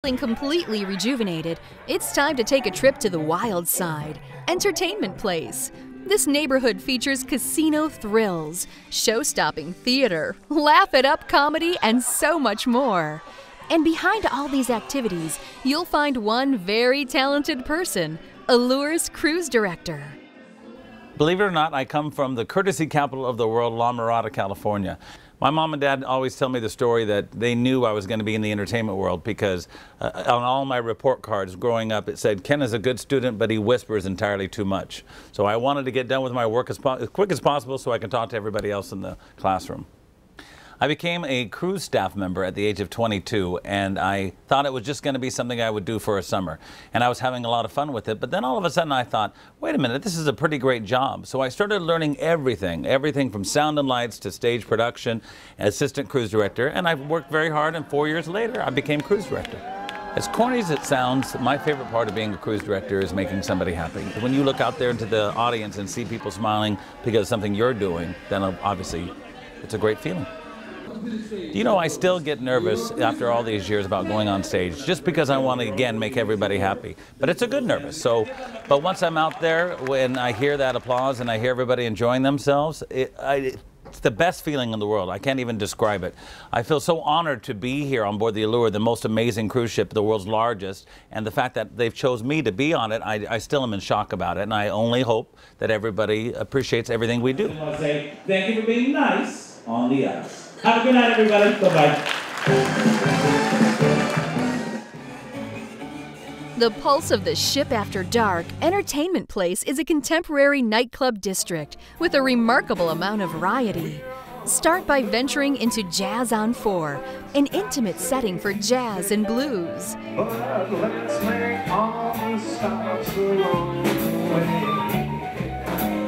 Feeling completely rejuvenated, it's time to take a trip to the wild side, Entertainment Place. This neighborhood features casino thrills, show-stopping theater, laugh-it-up comedy, and so much more. And behind all these activities, you'll find one very talented person, Allure's cruise director. Believe it or not, I come from the courtesy capital of the world, La Mirada, California. My mom and dad always tell me the story that they knew I was going to be in the entertainment world because on all my report cards growing up it said, Ken is a good student, but he whispers entirely too much. So I wanted to get done with my work as quick as possible so I can talk to everybody else in the classroom. I became a cruise staff member at the age of 22, and I thought it was just going to be something I would do for a summer. And I was having a lot of fun with it, but then all of a sudden I thought, wait a minute, this is a pretty great job. So I started learning everything from sound and lights to stage production, assistant cruise director, and I've worked very hard, and 4 years later I became cruise director. As corny as it sounds, my favorite part of being a cruise director is making somebody happy. When you look out there into the audience and see people smiling because of something you're doing, then obviously it's a great feeling. You know, I still get nervous after all these years about going on stage, just because I want to, again, make everybody happy. But it's a good nervous. But once I'm out there, when I hear that applause and I hear everybody enjoying themselves, it's the best feeling in the world. I can't even describe it. I feel so honored to be here on board the Allure, the most amazing cruise ship, the world's largest, and the fact that they've chose me to be on it, I still am in shock about it, and I only hope that everybody appreciates everything we do. I want to say thank you for being nice on the ice. Have a good night, everybody. Bye-bye. The pulse of the ship after dark, Entertainment Place is a contemporary nightclub district with a remarkable amount of variety. Start by venturing into Jazz on 4, an intimate setting for jazz and blues.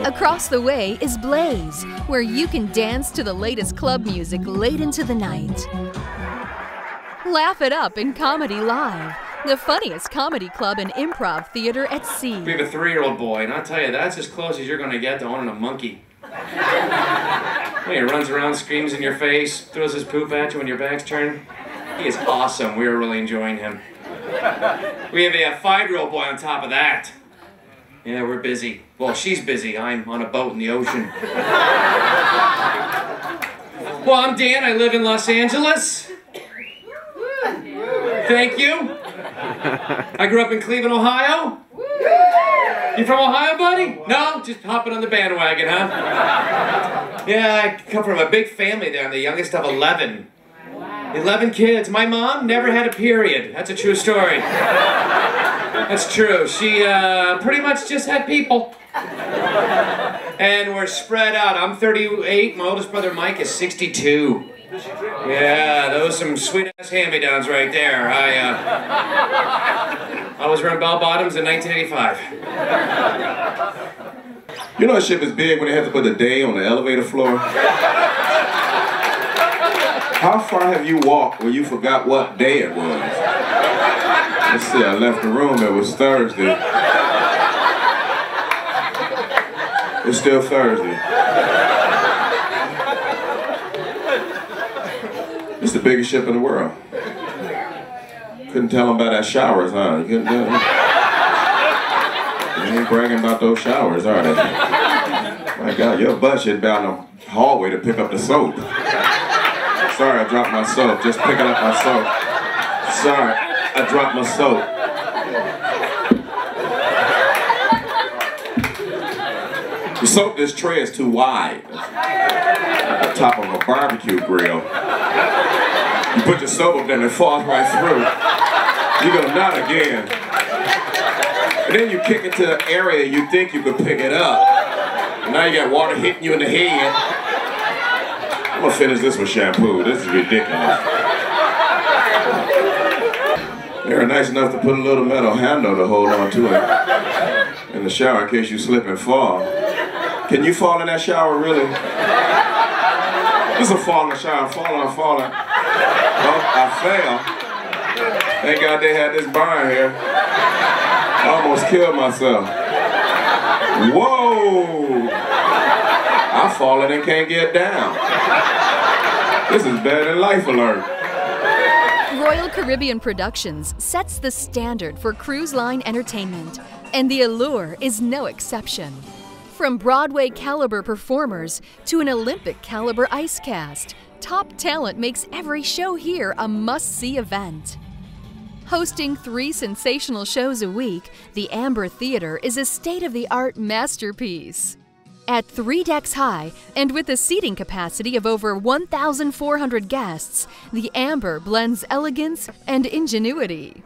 Across the way is Blaze, where you can dance to the latest club music late into the night. Laugh it up in Comedy Live, the funniest comedy club and improv theater at sea. We have a 3-year-old boy, and I'll tell you, that's as close as you're going to get to owning a monkey. He runs around, screams in your face, throws his poop at you when your back's turned. He is awesome. We're really enjoying him. We have a 5-year-old boy on top of that. Yeah, we're busy. Well, she's busy. I'm on a boat in the ocean. Well, I'm Dan. I live in Los Angeles. Thank you. I grew up in Cleveland, Ohio. You from Ohio, buddy? No? Just hopping on the bandwagon, huh? Yeah, I come from a big family there. I'm the youngest of 11. 11 kids. My mom never had a period. That's a true story. That's true. She pretty much just had people. And we're spread out. I'm 38. My oldest brother Mike is 62. Yeah, those are some sweet-ass hand-me-downs right there. I was wearing bell-bottoms in 1985. You know a ship is big when they have to put a day on the elevator floor? How far have you walked where you forgot what day it was? Let's see, I left the room, it was Thursday. It's still Thursday. It's the biggest ship in the world. Couldn't tell them about that showers, huh? You couldn't tell them. They ain't bragging about those showers, are they? My God, your butt should be down the hallway to pick up the soap. Sorry, I dropped my soap. Just picking up my soap. Sorry, I dropped my soap. The soap, this tray is too wide. At the top of a barbecue grill. You put your soap up there and it falls right through. You go, not again. And then you kick it to the area you think you could pick it up. And now you got water hitting you in the head. I'm gonna finish this with shampoo. This is ridiculous. They were nice enough to put a little metal handle to hold on to it in the shower in case you slip and fall. Can you fall in that shower, really? This is a fall in the shower. I'm falling. Oh, I fell. Thank God they had this bar here. I almost killed myself. Whoa! I've fallen and can't get down. This is better than Life Alert. Royal Caribbean Productions sets the standard for cruise line entertainment, and the Allure is no exception. From Broadway caliber performers to an Olympic caliber ice cast, top talent makes every show here a must-see event. Hosting 3 sensational shows a week, the Amber Theater is a state-of-the-art masterpiece. At 3 decks high and with a seating capacity of over 1,400 guests, the Amber blends elegance and ingenuity.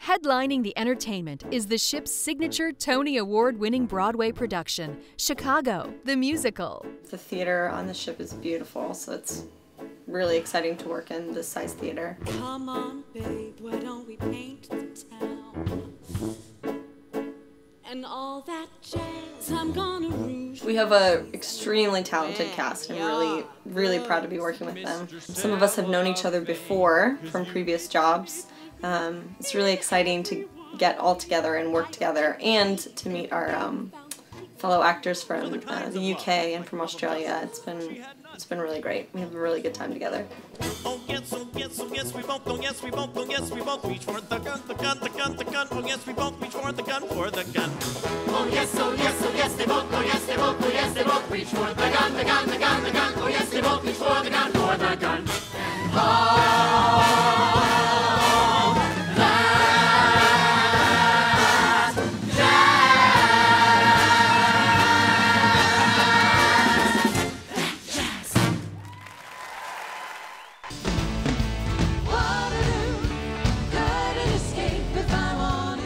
Headlining the entertainment is the ship's signature Tony Award-winning Broadway production, Chicago, the Musical. The theater on the ship is beautiful, so it's really exciting to work in this size theater. Come on, babe, why don't we paint the town? And all that jazz, I'm gonna rouge. We have an extremely talented cast. I'm really proud to be working with them. Some of us have known each other before from previous jobs. It's really exciting to get all together and work together, and to meet our fellow actors from the UK and from Australia. It's been really great. We have a really good time together. Oh yes, we both, oh yes, we both, oh yes, we both reach for the gun, the gun, the gun, the gun, oh yes, we both reach for the gun, for the gun. Oh yes, they both, oh yes, they both, oh yes, they both reach for the gun, the gun, the gun, the gun, oh yes, they both reach for the gun, for the gun. And all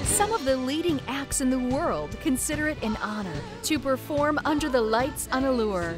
Some of the leading acts in the world consider it an honor to perform under the lights on Allure.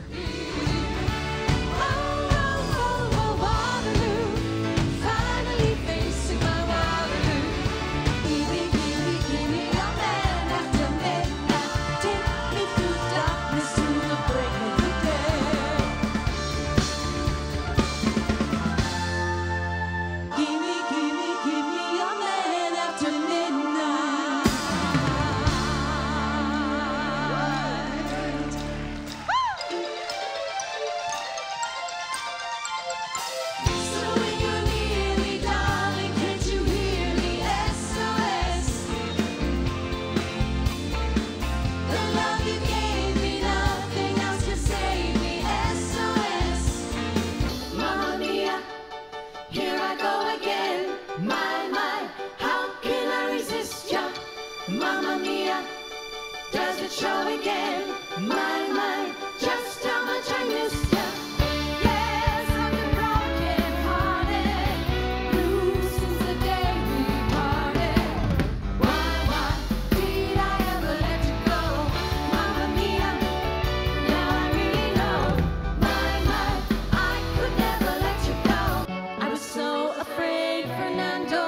Does it show again? My, just how much I missed ya. Yes, I've been broken hearted, blue since the day we parted. Why did I ever let you go? Mamma mia, now I really know. My, I could never let you go. I was so afraid, Fernando.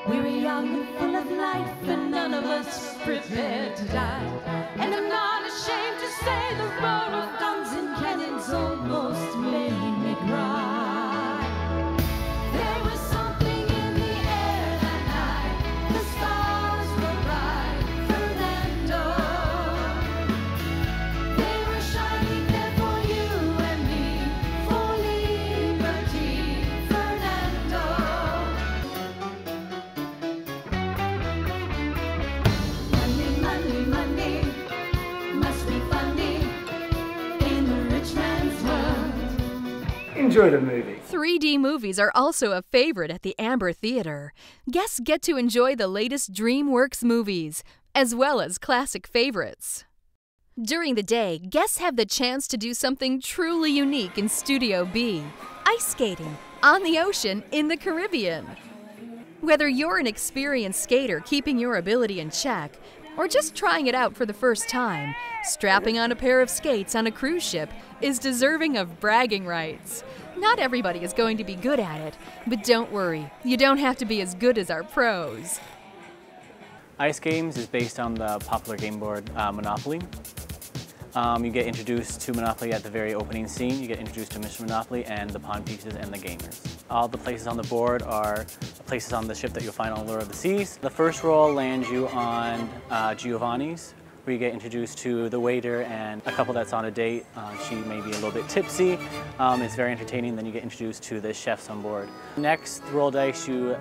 We were young and full of life, and none of us prepared to die. And I'm not ashamed to say the roar of guns and cannons almost made me cry. There was something in the air that night. The stars were bright, Fernando. They were shining there for you and me, for liberty, Fernando. Money, must be funny in the rich man's world. Enjoy the movie. 3D movies are also a favorite at the Amber Theater. Guests get to enjoy the latest Dreamworks movies, as well as classic favorites. During the day, guests have the chance to do something truly unique in Studio B, ice skating on the ocean in the Caribbean. Whether you're an experienced skater keeping your ability in check, or just trying it out for the first time, strapping on a pair of skates on a cruise ship is deserving of bragging rights. Not everybody is going to be good at it, but don't worry, you don't have to be as good as our pros. Ice Games is based on the popular game board Monopoly. You get introduced to Monopoly at the very opening scene. You get introduced to Mr. Monopoly and the pawn pieces and the gamers. All the places on the board are places on the ship that you'll find on Allure of the Seas. The first roll lands you on Giovanni's, where you get introduced to the waiter and a couple that's on a date. She may be a little bit tipsy. It's very entertaining. Then you get introduced to the chefs on board. Next, roll dice, you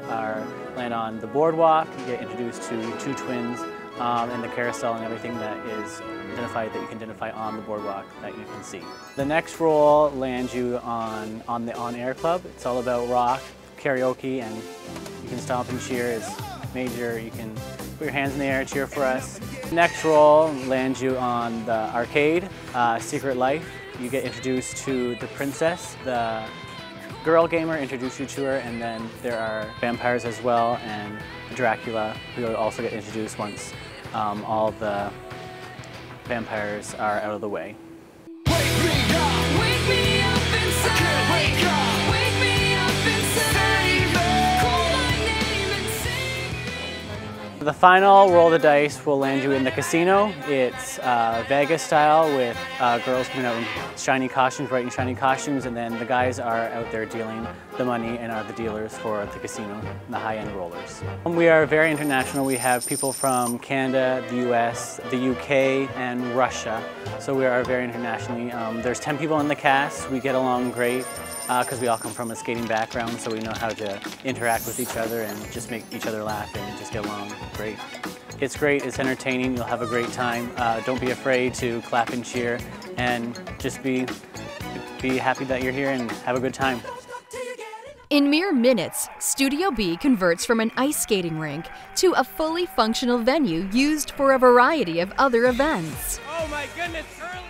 land on the boardwalk. You get introduced to two twins and the carousel and everything that is identified that you can identify on the boardwalk that you can see. The next roll lands you on the on-air club. It's all about rock, karaoke, and you can stomp and cheer is major. You can put your hands in the air, cheer for us. Next roll lands you on the arcade, Secret Life. You get introduced to the princess, the girl gamer introduces you to her, and then there are vampires as well, and Dracula, who will also get introduced once all the vampires are out of the way. The final roll of the dice will land you in the casino. It's Vegas style with girls coming out in shiny costumes, bright and shiny costumes, and then the guys are out there dealing the money and are the dealers for the casino, the high-end rollers. We are very international. We have people from Canada, the US, the UK, and Russia. So we are very internationally. There's 10 people in the cast. We get along great because we all come from a skating background, so we know how to interact with each other and just make each other laugh and just get along great. It's great, it's entertaining, you'll have a great time. Don't be afraid to clap and cheer, and just be happy that you're here and have a good time. In mere minutes, Studio B converts from an ice skating rink to a fully functional venue used for a variety of other events. Oh my goodness, early.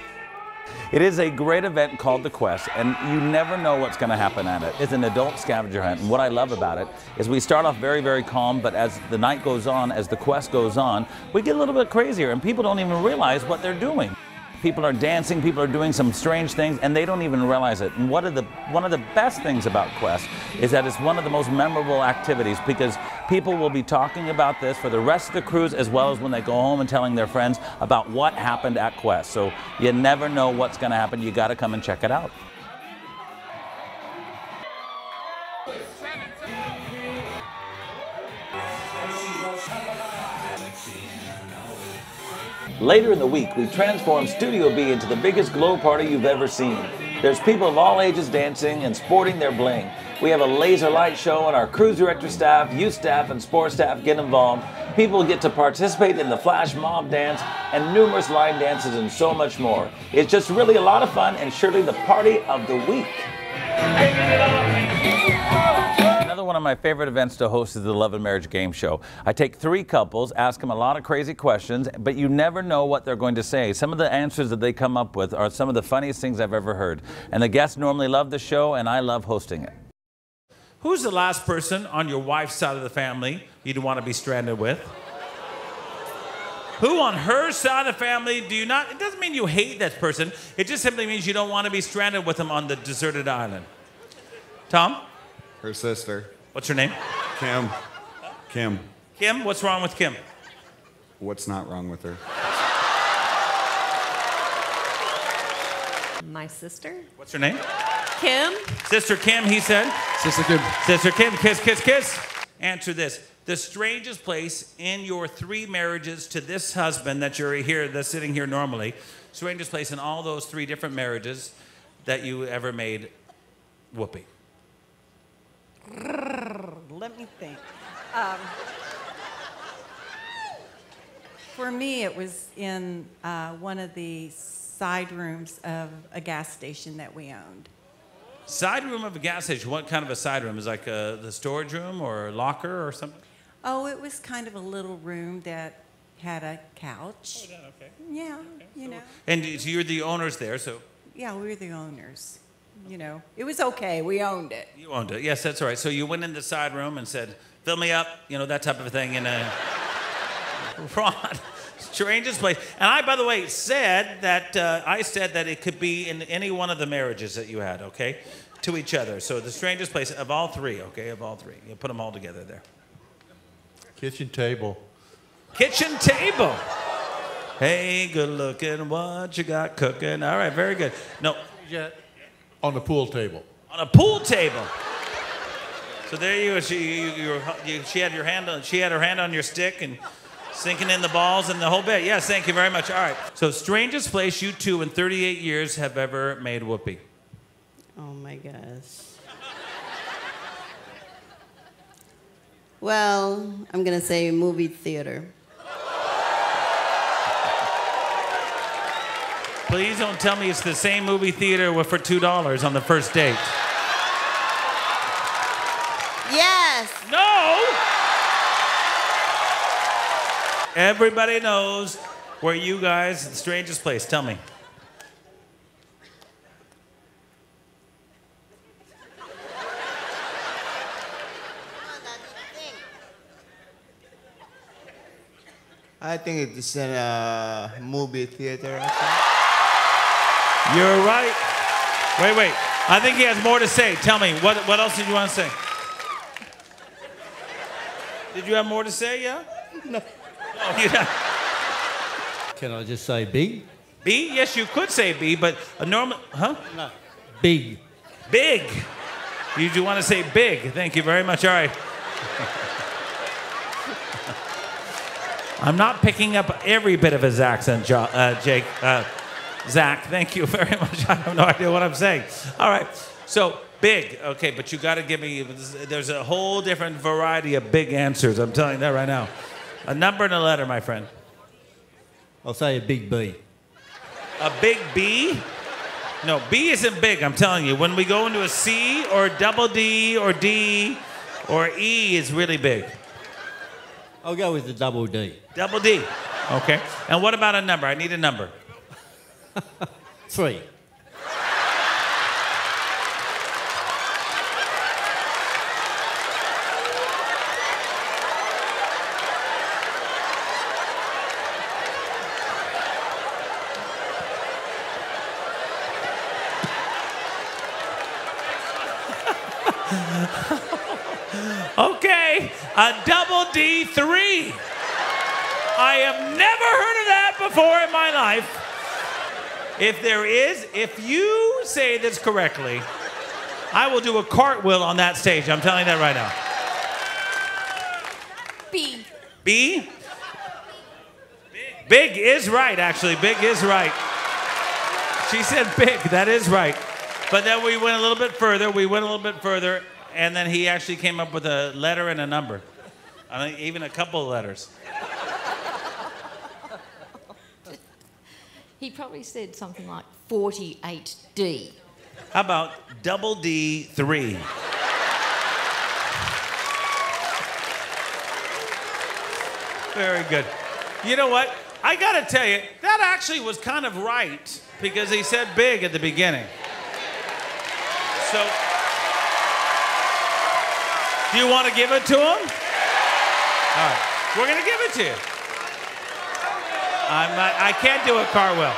It is a great event called The Quest, and you never know what's going to happen at it. It's an adult scavenger hunt, and what I love about it is we start off very, very calm, but as the night goes on, as the quest goes on, we get a little bit crazier, and people don't even realize what they're doing. People are dancing, people are doing some strange things, and they don't even realize it. And one of the best things about Quest is that it's one of the most memorable activities, because people will be talking about this for the rest of the cruise, as well as when they go home and telling their friends about what happened at Quest. So you never know what's going to happen. You got to come and check it out. Later in the week, we transform Studio B into the biggest glow party you've ever seen. There's people of all ages dancing and sporting their bling. We have a laser light show, and our cruise director staff, youth staff, and sports staff get involved. People get to participate in the flash mob dance and numerous line dances and so much more. It's just really a lot of fun, and surely the party of the week. Another one of my favorite events to host is the Love and Marriage Game Show. I take 3 couples, ask them a lot of crazy questions, but you never know what they're going to say. Some of the answers that they come up with are some of the funniest things I've ever heard. And the guests normally love the show, and I love hosting it. Who's the last person on your wife's side of the family you'd want to be stranded with? Who on her side of the family do you not? It doesn't mean you hate that person. It just simply means you don't want to be stranded with them on the deserted island. Tom? Her sister. What's her name? Kim. Kim. Kim? What's wrong with Kim? What's not wrong with her? My sister. What's her name? Kim. Sister Kim, he said. Sister Kim. Sister Kim, kiss, kiss, kiss. Answer this. The strangest place in your 3 marriages to this husband that you're here, that's sitting here normally, strangest place in all those 3 different marriages that you ever made whoopee. Let me think. For me, it was in one of the side rooms of a gas station that we owned. Side room of a gas station. What kind of a side room? Is it like the storage room or locker or something? Oh, it was kind of a little room that had a couch. Oh, yeah, okay. Yeah, Okay, you know. And so you're the owners there, so. Yeah, we were the owners. You know, it was okay. We owned it. You owned it. Yes, that's all right. So you went in the side room and said, fill me up, you know, that type of thing. And Ron, strangest place. And I, by the way, said that it could be in any one of the marriages that you had, okay, to each other. So the strangest place of all 3, okay, of all 3. You put them all together there. Kitchen table. Kitchen table. Hey, good looking, what you got cooking? All right, very good. No. On the pool table. On a pool table. So there you go. She had her hand on your stick and Sinking in the balls and the whole bit. Yes, thank you very much. All right. So, strangest place you two in 38 years have ever made whoopee. Oh my gosh. Well, I'm gonna say movie theater. Please don't tell me it's the same movie theater for $2 on the first date. Yes. No! Everybody knows where you guys, the strangest place. Tell me. I think it's a movie theater. You're right. Wait. I think he has more to say. Tell me, what else did you want to say? Did you have more to say, yeah? No. Oh, you don't. Can I just say big? B? Yes, you could say B, but a normal, huh? No. Big. Big. You do want to say big. Thank you very much. All right. I'm not picking up every bit of his accent, Jake. Zach, thank you very much. I have no idea what I'm saying. All right. So, big. Okay, but you got to give me, there's a whole different variety of big answers. I'm telling you that right now. A number and a letter, my friend. I'll say a big B. A big B? No, B isn't big, I'm telling you. When we go into a C or double D or D or E is really big. I'll go with the double D. Double D. Okay. And what about a number? I need a number. 3. Okay, a double D3. I have never heard of that before in my life. If you say this correctly, I will do a cartwheel on that stage. I'm telling you that right now. B. B? Big is right, actually. Big is right. She said big. That is right. But then we went a little bit further. And then he actually came up with a letter and a number. I mean, even a couple of letters. He probably said something like 48D. How about double D3? Very good. You know what? I gotta tell you, that actually was kind of right because he said big at the beginning. So, do you want to give it to him? All right, we're gonna give it to you. I can't do a cartwheel.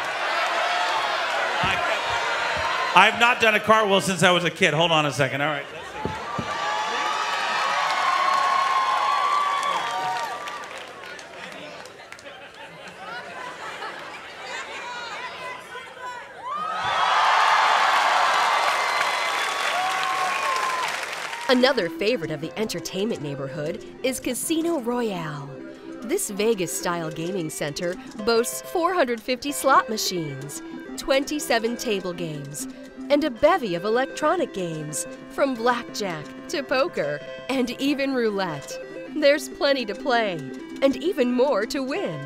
I've not done a cartwheel since I was a kid. Hold on a second. All right. Let's see. Another favorite of the entertainment neighborhood is Casino Royale. This Vegas-style gaming center boasts 450 slot machines, 27 table games, and a bevy of electronic games, from blackjack to poker and even roulette. There's plenty to play, and even more to win.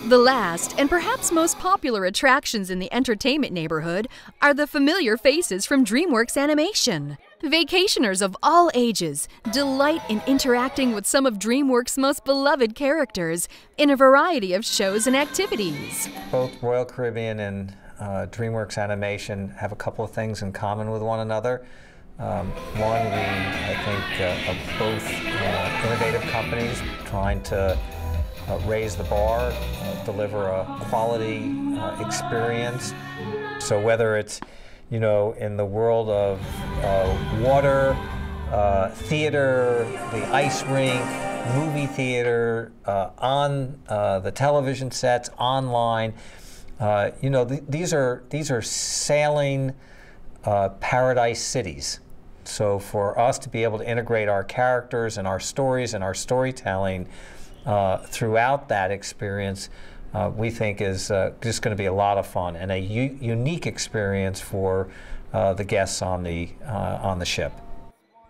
The last and perhaps most popular attractions in the entertainment neighborhood are the familiar faces from Dreamworks Animation. Vacationers of all ages delight in interacting with some of Dreamworks' most beloved characters in a variety of shows and activities. Both Royal Caribbean and Dreamworks Animation have a couple of things in common with one another. One, I think, are both innovative companies trying to raise the bar, deliver a quality experience. So whether it's, you know, in the world of water, theater, the ice rink, movie theater, on the television sets, online, you know, these are sailing paradise cities. So for us to be able to integrate our characters and our stories and our storytelling throughout that experience, we think is just going to be a lot of fun and a unique experience for the guests on the ship.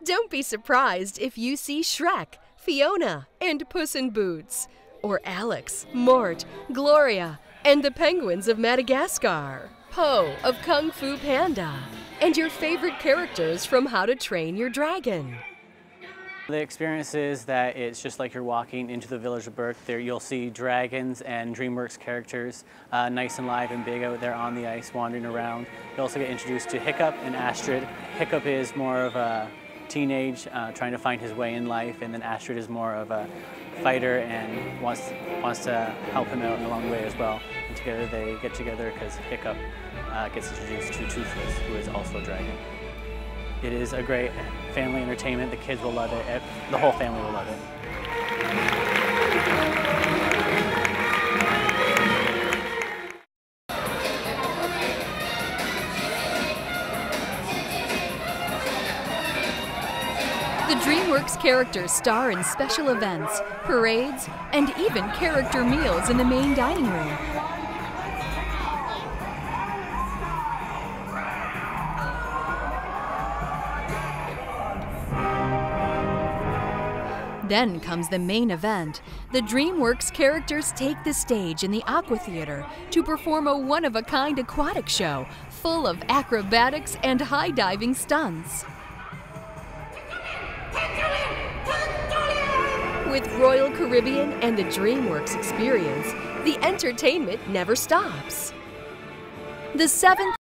Don't be surprised if you see Shrek, Fiona, and Puss in Boots, or Alex, Mort, Gloria, and the penguins of Madagascar, Po of Kung Fu Panda, and your favorite characters from How to Train Your Dragon. The experience is that it's just like you're walking into the village of Berk. There you'll see dragons and Dreamworks characters nice and live and big out there on the ice wandering around. You'll also get introduced to Hiccup and Astrid. Hiccup is more of a teenage trying to find his way in life, and then Astrid is more of a fighter and wants to help him out along the way as well. And together they get together because Hiccup gets introduced to Toothless, who is also a dragon. It is a great family entertainment. The kids will love it. The whole family will love it. The Dreamworks characters star in special events, parades, and even character meals in the main dining room. Then comes the main event. The Dreamworks characters take the stage in the Aqua Theater to perform a one-of-a-kind aquatic show full of acrobatics and high-diving stunts. With Royal Caribbean and the Dreamworks experience, the entertainment never stops. The 7th